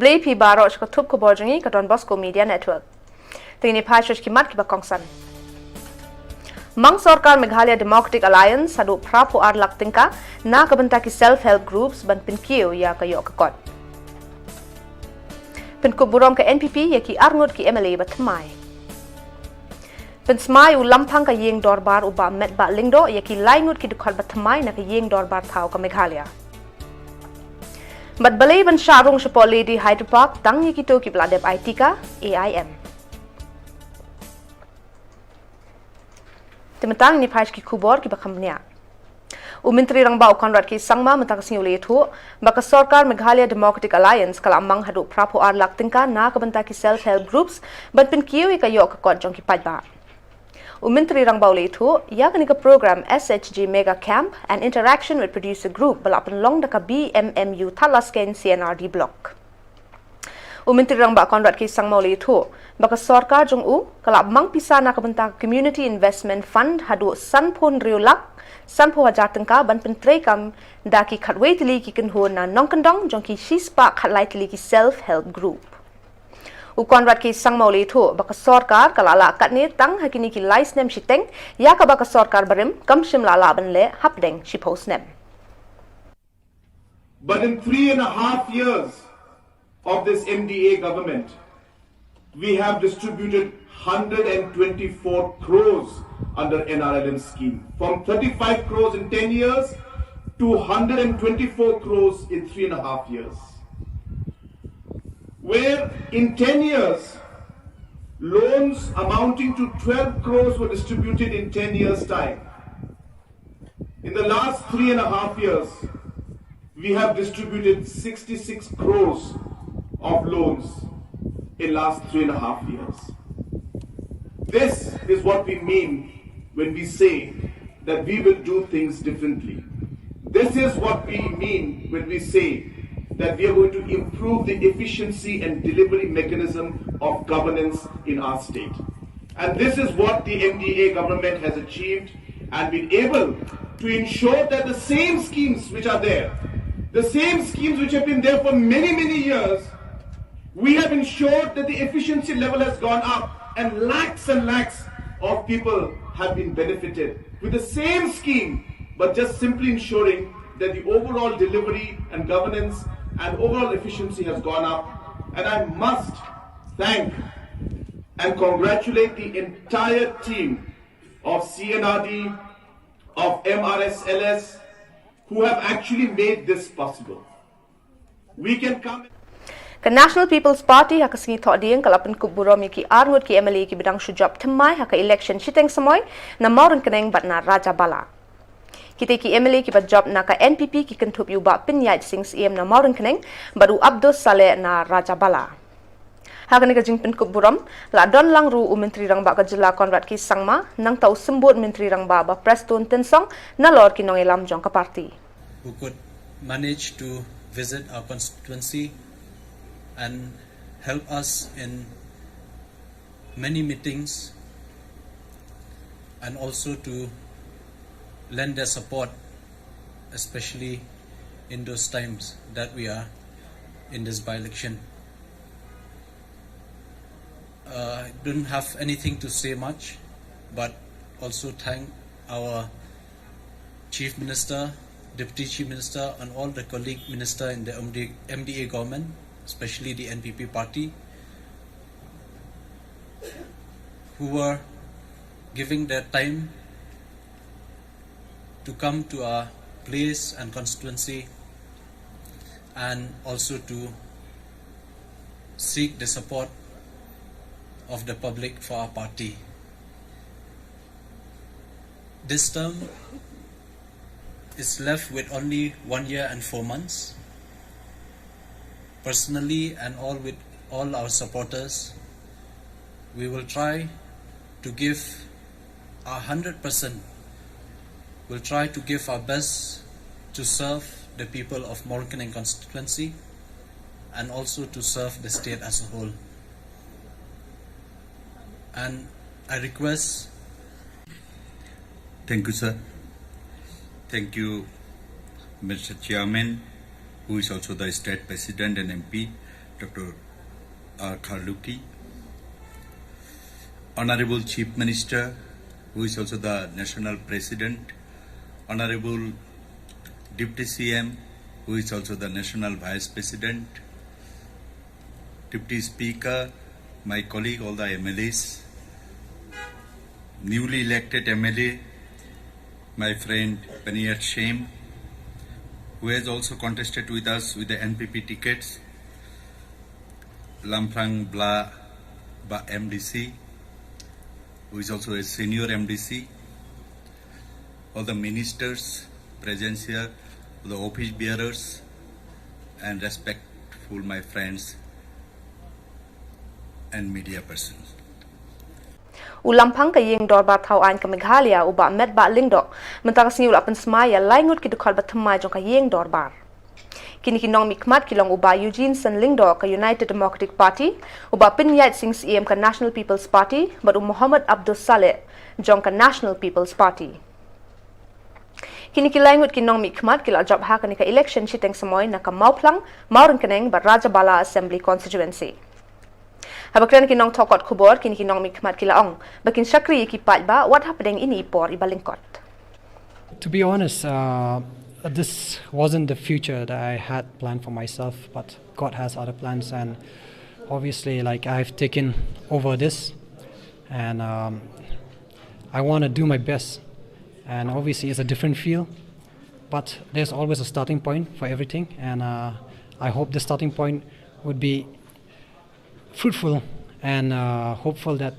Kublai pi baro shka tup Khubor jangi ka Don Bosco Media Network. Tingni phai shosh kimat ki ba kongsan. Mang Sarkar Meghalaya Democratic Alliance hadu prapo ar laktingka na kabanta ki self-help groups ban pinkiyo ya kayo kakot. Pin kuburom ka NPP ya ki arngot ki MLA batmai. Pin smai u lampang ka yeng dorbar u ba met ba Lyngdoh ya ki laingut ki dukhat batmai na ka yeng dorbar thau ka Meghalaya. Bat balay ban sharong siya Lady Hydro Park tang ya ki to ki bladeb IT ka AIM. Tementang ni phai ki Khubor ki bakamnya. Menteri rang bau konrad ki sangma mentang singule itu baka Sarkar Meghalaya Democratic Alliance kalamang hadu prapo ar laktingka na kabanta ki self-help groups ban pinkiyo ka yo ka kod jong ki padba. Menteri rang bau le itu ya kani ka program SHG Mega Camp and interaction with producer group balapan long da ka BMMU Thalasken CNRD block. Menteri rang bau konrad ki sangma le itu baka Sarkar jong kalamang pisa na kabanta Community Investment Fund hadu sanpon riolak sanpo hajar tengka ban pentrei kam da ki khatwei tili ki kenho na nongkandong jong ki shispa khatlai tili ki self-help group. Konrad ki sangmau le thu baka Sarkar kalala katne tang hakini ki lais nem shiteng ya ka baka Sarkar barim kamshim lala ban le hapdeng shi post nem. But in 3.5 years of this MDA government, we have distributed 124 crores under NRLM scheme. From 35 crores in 10 years to 124 crores in 3.5 years. Where in 10 years, loans amounting to 12 crores were distributed in 10 years' time. In the last 3.5 years, we have distributed 66 crores of loans in last 3.5 years. This is what we mean when we say that we will do things differently. This is what we mean when we say that we are going to improve the efficiency and delivery mechanism of governance in our state. And this is what the MDA government has achieved and been able to ensure that the same schemes which are there, the same schemes which have been there for many, many years, we have ensured that the efficiency level has gone up and lakhs of people have been benefited with the same scheme, but just simply ensuring that the overall delivery and governance and overall efficiency has gone up. And I must thank and congratulate the entire team of CNRD, of MRSLS, who have actually made this possible. We can come. Ka National People's Party haka singi thodieng kalapan kuburom ki arngut ki MLA ki bidang shujab thmai haka election shiteng samoy na mauran keneng bat na Raja Bala. Kita ki MLA ki job na ka NPP ki kentup yu ba pinyai sings em na mauran keneng baru Abdul Saleh na Raja Bala. Haka ni ka jingpin kuburom la don lang ru Menteri rang ba ka Jylla Konrad ki sangma nang tau sembut Menteri rang ba Preston Tensong na lor ki nong elam jong ka party. Who could manage to visit our constituency and help us in many meetings and also to lend their support, especially in those times that we are in this by-election. I don't have anything to say much, but also thank our Chief Minister, Deputy Chief Minister and all the colleague minister in the MDA government, especially the NPP party, who were giving their time to come to our place and constituency and also to seek the support of the public for our party. This term is left with only 1 year and 4 months. Personally and with all our supporters, we will try to give our 100%. We'll try to give our best to serve the people of Morankeneng constituency and also to serve the state as a whole. And I request. Thank you, sir. Thank you, Mr. Chairman, who is also the State President and MP, Dr. R. Kharluki, Honorable Chief Minister, who is also the National President, Honorable Deputy CM, who is also the National Vice President, Deputy Speaker, my colleague, all the MLAs, newly elected MLA, my friend Paniyat Shem, who has also contested with us with the NPP tickets, Lamprang Bla Ba MDC, who is also a senior MDC, all the ministers present here, the office bearers, and respectful my friends and media persons. Ulampang kayeng dor ba thau an ka Meghalaya uba met ba Lyngdoh mentang sniul apan smaya laingut ki dukhal ba thamai jong kayeng dor bar kini kinong mikmat kilong uba Eugene San Lyngdoh ka United Democratic Party uba Pinyat Singh CM ka National People's Party but Muhammad Abdul Saleh jong ka National People's Party kini kilaingut kinong mikmat kila job ha kani ka election chiteng samoy na ka mauplang maurun kaneng ba Rajabala Assembly constituency. Habakran kinong tokot Khubor kini kinong mikmat kilaong bakin syakri ikipat ba what happening ini por ibalingkot. To be honest, this wasn't the future that I had planned for myself, but God has other plans, and obviously like I've taken over this and I want to do my best, and obviously it's a different field, but there's always a starting point for everything, and I hope the starting point would be fruitful and hopeful that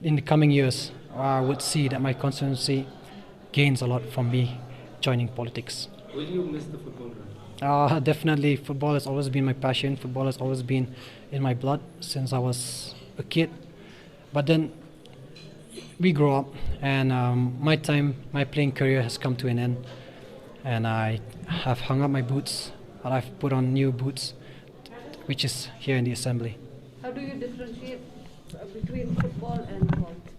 in the coming years I would see that my constituency gains a lot from me joining politics. Will you miss the football ground? Definitely, football has always been my passion. Football has always been in my blood since I was a kid. But then we grow up, and my playing career has come to an end, and I have hung up my boots, but I've put on new boots, which is here in the assembly. How do you differentiate between football and politics?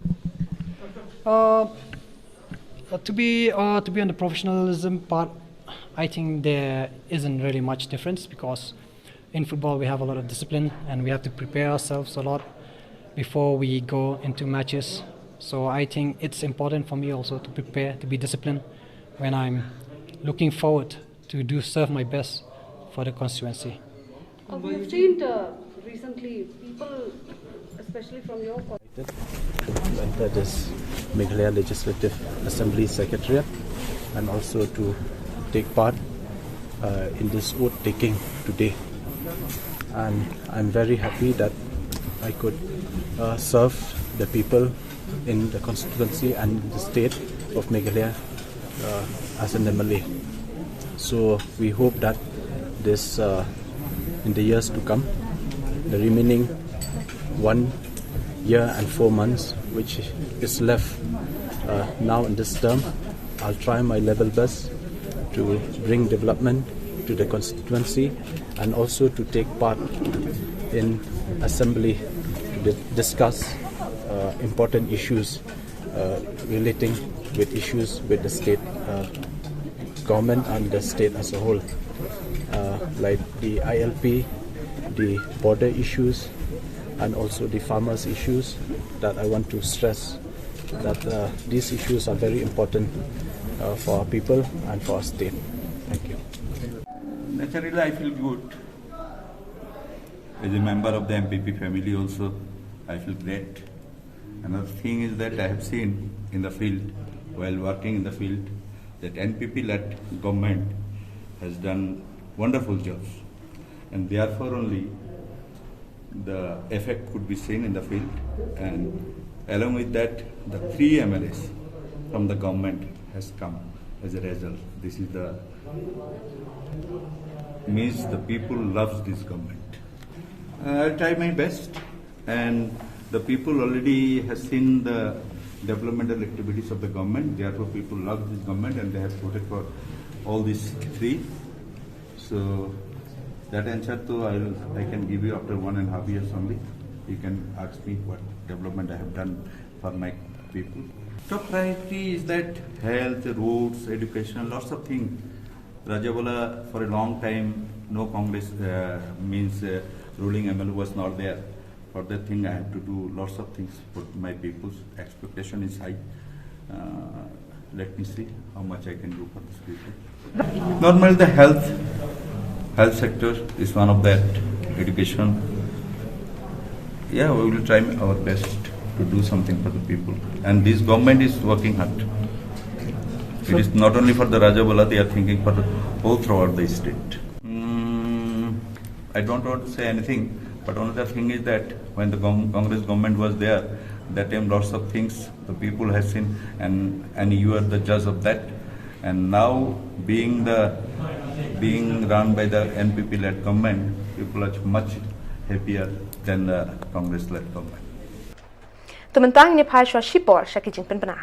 To be on the professionalism part, I think there isn't really much difference, because in football we have a lot of discipline and we have to prepare ourselves a lot before we go into matches. So I think it's important for me also to prepare, to be disciplined when I'm looking forward to serve my best for the constituency. We have seen recently people, especially from your to enter this Meghalaya Legislative Assembly Secretariat and also to take part in this vote taking today. And I'm very happy that I could serve the people in the constituency and the state of Meghalaya as an MLA. So we hope that this in the years to come, the remaining 1 year and 4 months which is left now in this term, I'll try my level best to bring development to the constituency and also to take part in assembly to discuss important issues relating with issues with the state government and the state as a whole, like the ILP, the border issues, and also the farmers' issues. That I want to stress that these issues are very important for our people and for our state. Thank you. Naturally, I feel good. As a member of the MPP family also, I feel great. Another thing is that I have seen in the field, while working in the field, that NPP-led government has done wonderful jobs. And therefore only the effect could be seen in the field. And along with that, the 3 MLAs from the government has come as a result. This is the means the people loves this government. I'll try my best, and the people already has seen the developmental activities of the government. Therefore, people love this government and they have voted for all these 3. So that answer to I can give you after 1.5 years only. You can ask me what development I have done for my people. Top priority is that health, roads, education, lots of things. Rajabala for a long time, no Congress means ruling MLA was not there. For that thing, I have to do lots of things for my people's expectation is high. Let me see how much I can do for this people. Normally, the health sector is one of that. Education. Yeah, we will try our best to do something for the people. And this government is working hard. It is not only for the Rajabala, they are thinking for all throughout the state. I don't want to say anything, but another thing is that when the Congress government was there, that time lots of things the people have seen, and you are the judge of that. And now being run by the NPP-led government, people are much happier than the Congress-led government. Tumantang ni Phai Shwa Shipor Shaki Jing Penpana.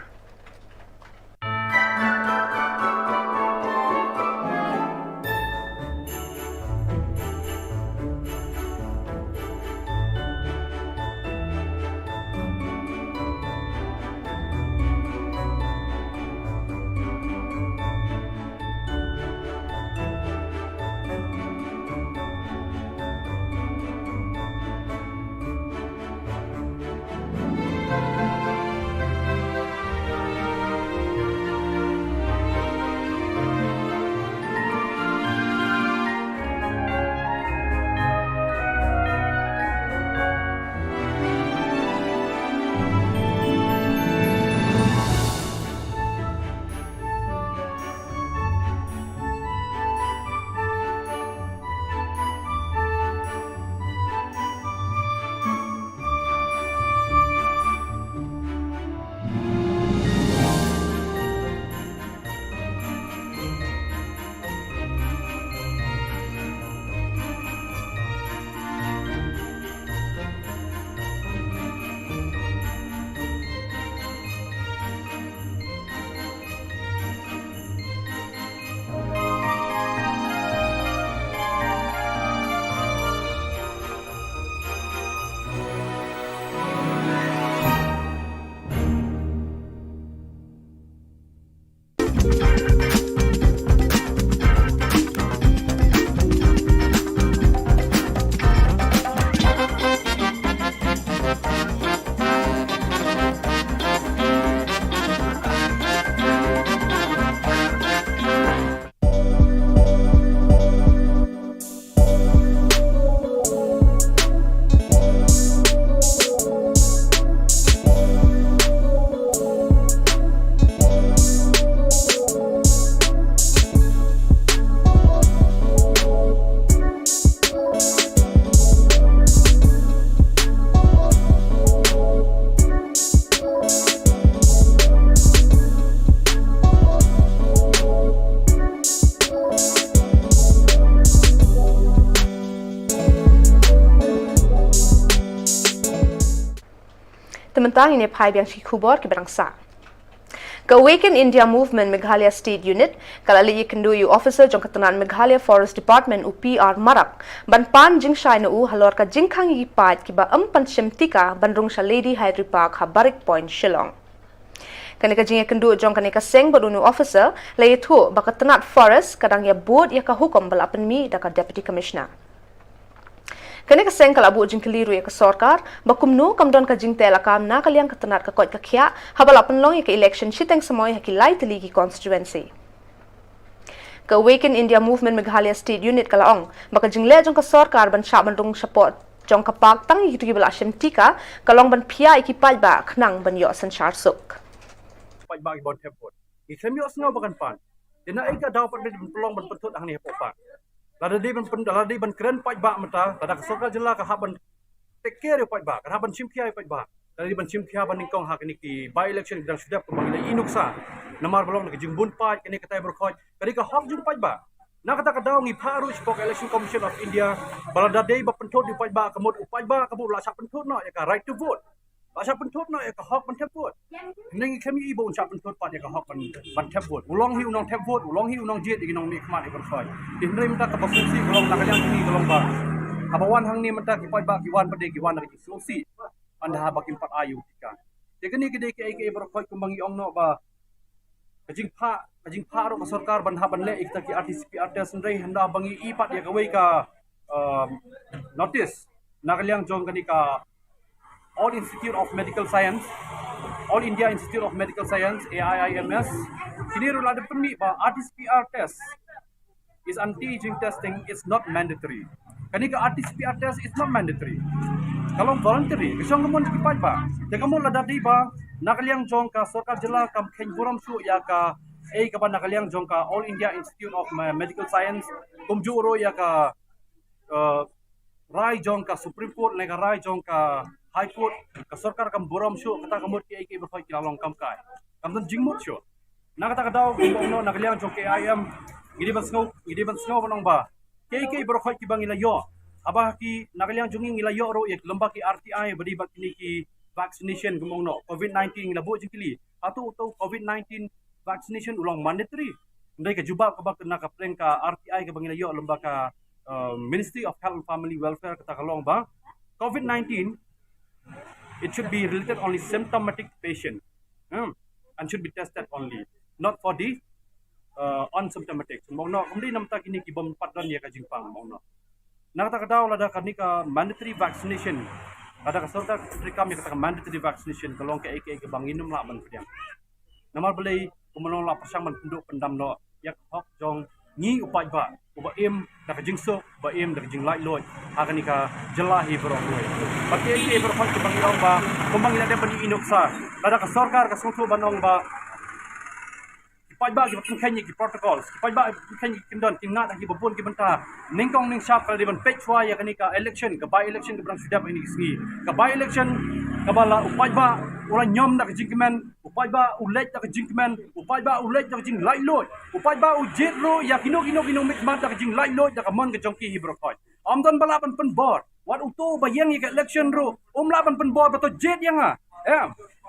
Tementang ini Phai Biang Shi Khubor ke Berangsa. Ka Awaken India Movement Meghalaya State Unit kalali ikendu officer jong ketenan Meghalaya Forest Department UPR Marak ban pan jing shai na halor ka jingkhang yi pat ki ba pan shemtika ban rung sha Lady Hydri Park Habarik Point Shillong. Kanika jing ikendu jong kanika seng badunu officer lai thu ba ketenat forest kadang ya board ya ka hukum balapan mi da ka deputy commissioner. Kanika seng kalabu jing keliru ya ka sarkar bakumnu kamdon ka jing tela kam na kaliang ketenat ka kot ka khia habalapan long ya ka election shiteng samoy ha ki lai teli ki constituency. Ka Awaken India Movement Meghalaya State Unit kalaong baka jing le jong ka sarkar ban sha ban rung support jong ka pak tang yi tu bala shem tika kalong ban phia ikipaj ba khnang ban yo sanchar suk. Paj ba bon tepot isemi osno bakan pan dina ika daw pan ben pelong ban petut hang ni popa lada di ban keren paj ba mata tada Khubor Na Ka Jylla ka haban take care paj ba ka haban simkhia paj ba lada di ban simkhia ban ningkong hak ni ki by election dan sudah pemangila inuksa namar belong ke jingbun paj kini katai berkhoj kadi ka hok jung paj ba na kata ka daw ngi pharu spok election commission of India balada dei ba pentut di paj ba kamut upaj ba kabu la sa pentut no ya ka right to vote Asha pentut no ya ka hok ban tep vote ning kami ibo unsha pentut pat ya ka hok ban tep vote ulong hi unong tep vote ulong hi unong jet iginong mi khmat ikon khoi tinrei mta ka basusi ulong nakaliang ni ulong ba abawan hang ni mta ki paj ba ki wan pade ki wan ki susi anda ha bakim pat ayu tika tekani ke de ke ber khoi kumbangi ong no ba kajing pha ro ka sarkar ban ha ban le ikta ki RTCP artes ndrei handa bangi i pat ya ka wei ka notice Nagaliang Jong kanika All Institute of Medical Science, All India Institute of Medical Science, AIIMS, kini rula ada permit ba RT-PCR test is anti-aging testing is not mandatory. Kanika RT-PCR test is not mandatory. Kalau voluntary, kisang kamu dikipai ba? Jika kamu ladadi ba, Nagaliang Jong ka Sarkar Jilla kam Khubor su ya ka ka Nagaliang Jong ka All India Institute of Medical Science, kumjuro ya ka Rai Jong ka Supreme Court, lega Rai Jong ka High Court, ka Sarkar kam Boram su kata kamut ki berfai kilalong kam kai. Kam dan jingmut su. Na kata kadaw no Nagaliang Jong KIM, gidi ban snow banong ba. KK berfai ki bang ilayo. Abah ki Nagaliang Jong ilayo ro yak lembak ki RTI badi bak kini ki vaccination gumong no COVID-19 labo jingkili. Atau COVID-19 vaccination ulang mandatory. Ndai ka jubab ka bak na ka plan ka RTI ka bang ilayo lembak ka Ministry of Health and Family Welfare kata kalong ba COVID-19 it should be related only symptomatic patient and should be tested only, not for the unsymptomatic. Mongno kemudian namta kini ki bom patron ya ka jingpang mongno. Nakata kadaw lada kanika mandatory vaccination. Ada ka sorta trikam ya kata mandatory vaccination kalong ka AK banginum la ban pediang. Namar belai kumonong la pasang man penduk pendam no yak hok jong ngi upai ba uba im dak jingso ba im dak jing lai loi akanika jelahi bro loi pati ke bro hot bang ilaw ba kumbang ila de bani inuksa lada ka sarkar ka sungsu banong ba pai ba ki khenyi ki protocols pai ba khenyi kindon tinga dak ki babun ki benta ningkong ning sharp ka de ban pechwa ya kanika election ka by election ka brang sudah ini sgi ka by election ka bala upai ba orang nyom dak jingkemen upai ba ulet dak jingkemen upai ba ulet dak jing lai loi upai ba ujit ro ya kino mit mat dak jing lai loi dak mon ke jongki hibro khoi amdon balapan pen bor wat uto bayang ya election ro lapan pen bor bato jet yang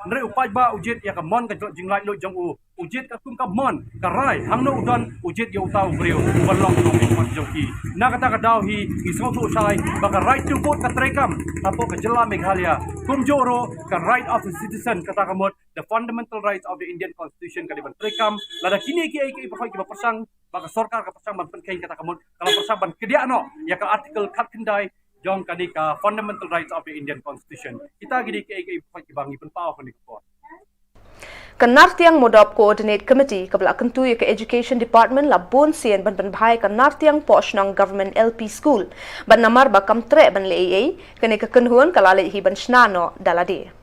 Nre upai ba ujit ya ka mon ka jing lai loi jong ujit ka kum ka mon ka rai hangno udon ujit ya utau brio balong nong mon jongki na kata ka daw hi isong tu sai baka right to vote ka trekam tapo ka jilla Meghalaya kumjoro ka right of the citizen kata kamot the fundamental rights of the Indian Constitution ka diban trekam lada kini ki ai berhoi ki persang baka sarkar ka persang ban penkai kata kamot kalau persang ban kediano ya ka artikel kat kendai jong kadika fundamental rights of the Indian Constitution kita gidi ki ai berhoi ki bangi penpau kan dikot Kanartiang Modop Coordinate Committee kabla kentu ke Education Department labun sien ban bhai Kanartiang Poshnang Government LP School ban namar ba kamtre ban le kene ka kenhuan kalale hi ban snano dalade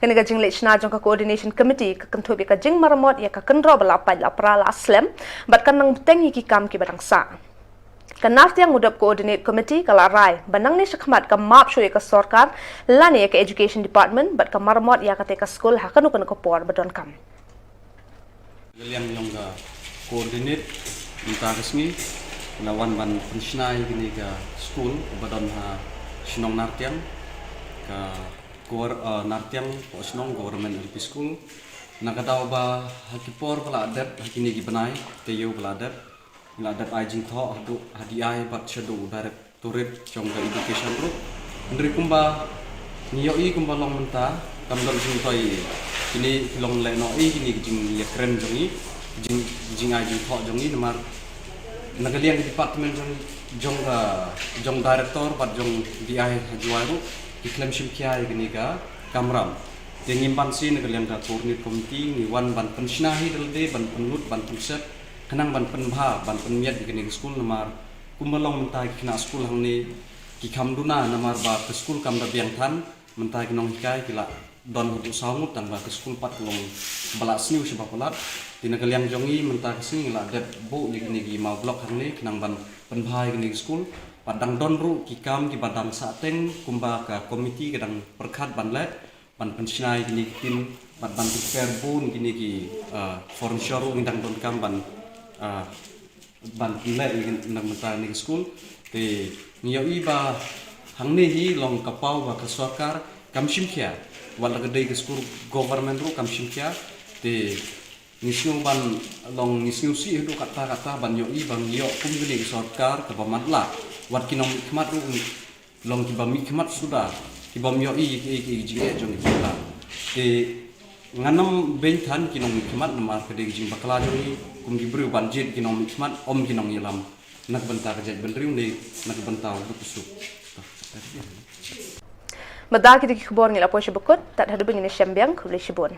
kene ka jingle sna jong ka Coordination Committee ka kentu be ka jing maramot ya ka kenro bala pai la prala aslem bat kanang tengi ki kam ki badang sa Kanartiang Modop Coordinate Committee kalarai banang ni sakmat ka map shoy ka sarkar lani ka Education Department bat ka marmot ya ka te ka school ha kanu ko por badon kam Galiang yung coordinate minta kasmi lawan ban pensnai gini ka school badon ha Shillong Nartiang ka Nartiang Poshnong Government LP School nakataw ba hakipor pala adat hakini gibanai teyo pala adat Ladat ajing tho hadu hadiai bat shadow directorate jong ka education ro ndri kumba niyoi kumba long menta kamdol jing toi ini long le no ini jing ya keren jongi jing ajing tho jongi namar nagaliang department jong director bat jong di hajuai ro iklam shimkia gini ka kamram dengim ban si nagaliang ka coordinate committee ni wan ban penshnahi dalde ban penut ban penset kanang ban penbha ban penmiat di kening school namar kumbalong mentai kena school hang ni ki kamduna namar ba ke school kam da biang than mentai kinong hikai kila don hu saungut tang ba ke school pat long bala sniu sebab polat di nagaliang jongi mentai sing la det bu ni gi mau blok hang ni kanang ban penbha kening school padang don ru ki kam ki badang sateng kumba ka komiti kadang perkhat ban le ban pensinai kini tin ban perbun kini ki foreign shoru ngdang don kam ban ban le nang mata ni school te niyo iba hang ni hi long kapau ba ka sarkar kam simkhia wala gede ke school government ru kam simkhia te nisnu ban long nisnu si hu kata ban yo i bang yo kum gede ke sarkar ka bamatla wat kinong khmat ru long ki bami khmat sudah ki bam yo i ki ji jong ki te nganam benthan kinong khmat namar gede jing bakla jong kum gibru banjit kinong khmat om kinong yelam nagbanta ka jay benriu ni nagbanta ko kusuk. Madaki di Khubor ngila po siya bukod, tak hadu bingin Siyambiang, kulay Shibon.